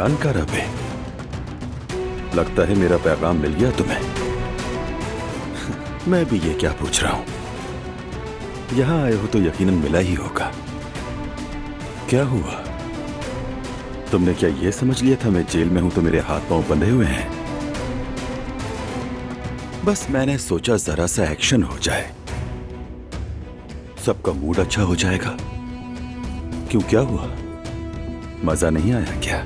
जानकारा पे। लगता है मेरा पैगाम मिल गया तुम्हें। मैं भी ये क्या पूछ रहा हूं, यहां आए हो तो यकीनन मिला ही होगा। क्या हुआ, तुमने क्या ये समझ लिया था मैं जेल में हूं तो मेरे हाथ पांव बंधे हुए हैं? बस मैंने सोचा जरा सा एक्शन हो जाए, सबका मूड अच्छा हो जाएगा। क्यों, क्या हुआ, मजा नहीं आया क्या?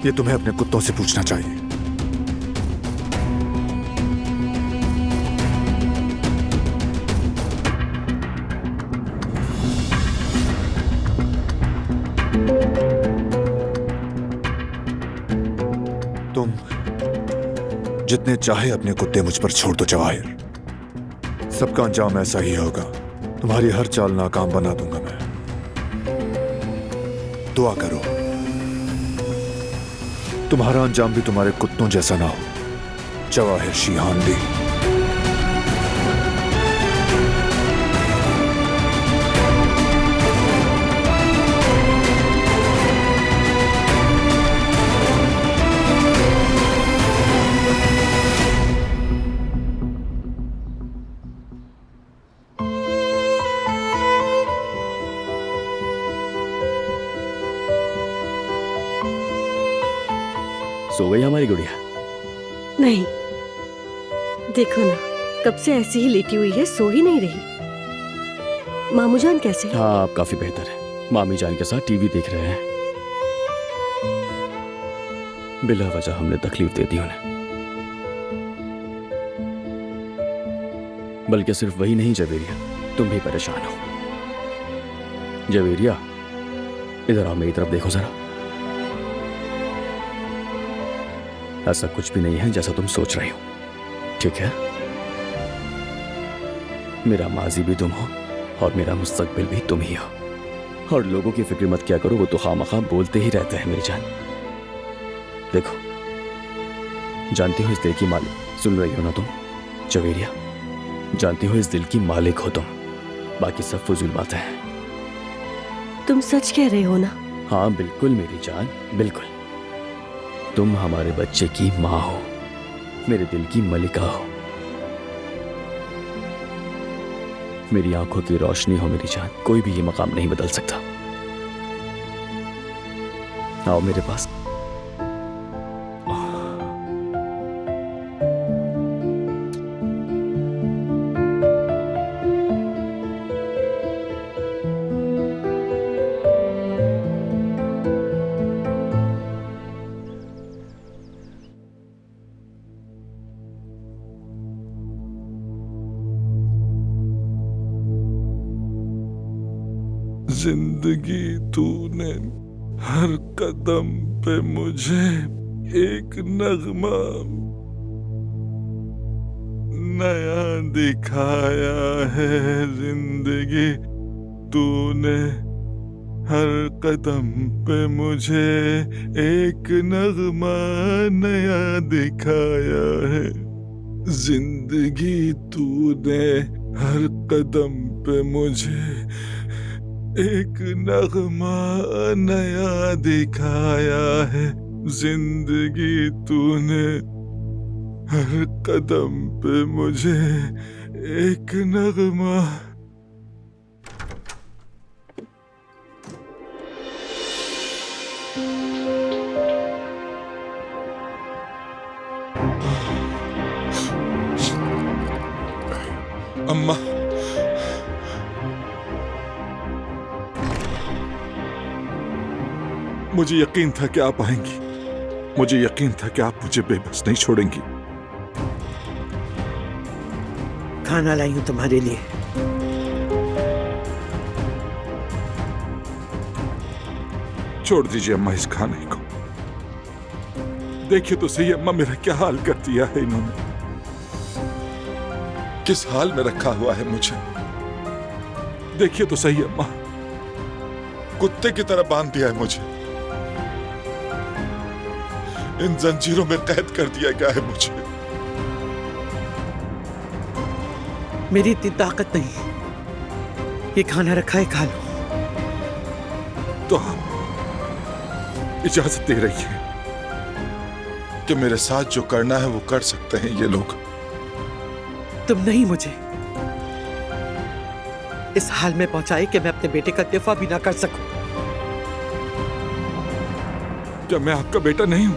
ये तुम्हें अपने कुत्तों से पूछना चाहिए। तुम जितने चाहे अपने कुत्ते मुझ पर छोड़ दो जवाहिर, सबका अंजाम ऐसा ही होगा। तुम्हारी हर चाल नाकाम बना दूंगा मैं। दुआ करो तुम्हारा अंजाम भी तुम्हारे कुत्तों जैसा ना हो, जवाहिर शिहानवी। सो गई हमारी गुड़िया? नहीं, देखो ना, कब से ऐसी ही लेटी हुई है, सो ही नहीं रही। मामू जान कैसे हैं? हाँ, आप काफी बेहतर है। मामी जान के साथ टीवी देख रहे हैं। बिला वजह हमने तकलीफ दे दी उन्हें। बल्कि सिर्फ वही नहीं जवेरिया, तुम भी परेशान हो। जवेरिया, इधर आओ, मेरी तरफ देखो जरा। ऐसा कुछ भी नहीं है जैसा तुम सोच रही हो, ठीक है? मेरा माजी भी तुम हो और मेरा मुस्तकबिल भी तुम ही हो। और लोगों की फिक्र मत क्या करो, वो तो खामखा बोलते ही रहते हैं मेरी जान। देखो, जानती हो इस दिल की मालिक, सुन रही हो ना तुम जवेरिया, जानती हो इस दिल की मालिक हो तुम, बाकी सब फजूल बातें हैं। तुम सच कह रहे हो ना? हाँ बिल्कुल मेरी जान, बिल्कुल। तुम हमारे बच्चे की माँ हो, मेरे दिल की मलिका हो, मेरी आंखों की रोशनी हो मेरी जान। कोई भी ये मकाम नहीं बदल सकता। आओ मेरे पास। जिंदगी तूने हर कदम पे मुझे एक नगमा नया दिखाया है। जिंदगी तूने हर कदम पे मुझे एक नगमा नया दिखाया है। जिंदगी तूने हर कदम पे मुझे एक नगमा नया दिखाया है। जिंदगी तूने हर कदम पे मुझे एक नगमा। अम्मा, मुझे यकीन था कि आप आएंगी। मुझे यकीन था कि आप मुझे बेबस नहीं छोड़ेंगी। खाना लाई हूं तुम्हारे लिए। छोड़ दीजिए अम्मा इस खाने को। देखिए तो सही अम्मा, मेरा क्या हाल कर दिया है इन्होंने। किस हाल में रखा हुआ है मुझे। देखिए तो सही अम्मा, कुत्ते की तरह बांध दिया है मुझे। इन जंजीरों में कैद कर दिया गया है मुझे। मेरी इतनी ताकत नहीं। ये खाना रखा है, खा लो। तो आप इजाजत दे रही है कि मेरे साथ जो करना है वो कर सकते हैं ये लोग। तुम नहीं मुझे इस हाल में पहुंचाए कि मैं अपने बेटे का दिफा भी ना कर सकूं। क्या मैं आपका बेटा नहीं हूं?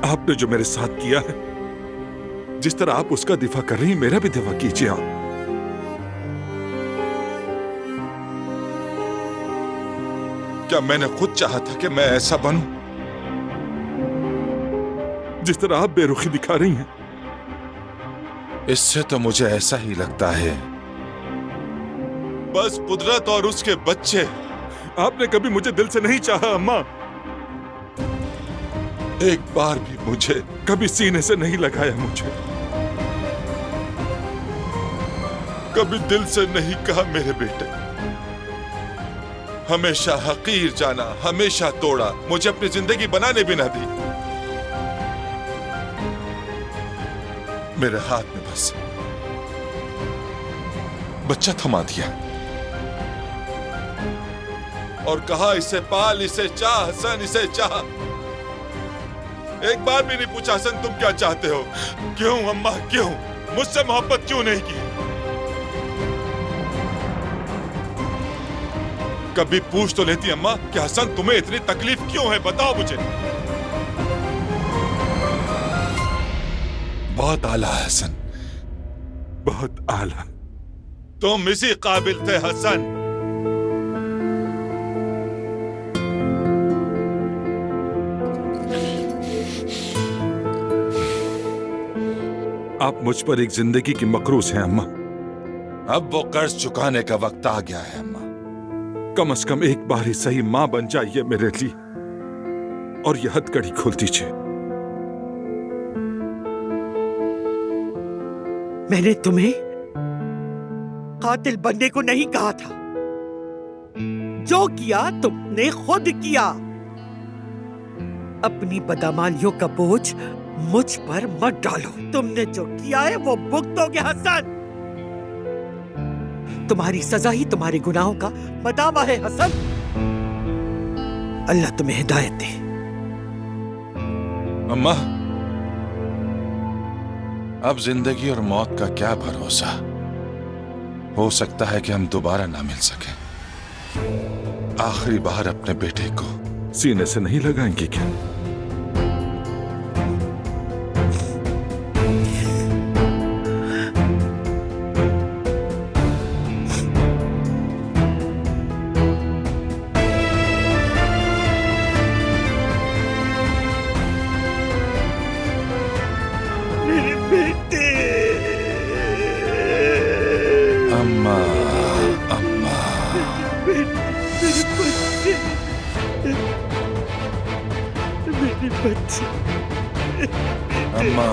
आपने जो मेरे साथ किया है, जिस तरह आप उसका दिफा कर रही हैं, मेरा भी दिफा कीजिए आप। क्या मैंने खुद चाहा था कि मैं ऐसा बनूं जिस तरह आप बेरुखी दिखा रही हैं? इससे तो मुझे ऐसा ही लगता है बस कुदरत और उसके बच्चे। आपने कभी मुझे दिल से नहीं चाहा अम्मा, एक बार भी मुझे कभी सीने से नहीं लगाया, मुझे कभी दिल से नहीं कहा मेरे बेटे। हमेशा हकीर जाना, हमेशा तोड़ा, मुझे अपनी जिंदगी बनाने भी ना दी। मेरे हाथ में बस बच्चा थमा दिया और कहा इसे पाल, इसे चाह हसन, इसे चाह। एक बार भी नहीं पूछा हसन तुम क्या चाहते हो? क्यों अम्मा, क्यों मुझसे मोहब्बत क्यों नहीं की? कभी पूछ तो लेती अम्मा कि हसन तुम्हें इतनी तकलीफ क्यों है, बताओ मुझे। बहुत आला है हसन, बहुत आला। तुम इसी काबिल थे हसन। आप मुझ पर एक जिंदगी की मकरूज हैं अम्मा। अब वो कर्ज चुकाने का वक्त आ गया है अम्मा। कम से कम एक बार ही सही मां बन जाइए मेरे लिए और यह हथकड़ी खोल दीजिए। मैंने तुम्हें कातिल बनने को नहीं कहा था। जो किया तुमने खुद किया। अपनी बदअमालियों का बोझ मुझ पर मत डालो। तुमने जो किया है वो भुगतोगे हसन। तुम्हारी सजा ही तुम्हारे गुनाहों का बदावा है हसन। अल्लाह तुम्हें हिदायत दे। अम्मा, अब जिंदगी और मौत का क्या भरोसा। हो सकता है कि हम दोबारा ना मिल सके। आखिरी बार अपने बेटे को सीने से नहीं लगाएंगे क्या? मेरे बेटे। अम्मा, अम्मा, मेरे बच्चे। मेरे बच्चे। अम्मा।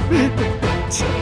मेरे बच्चे।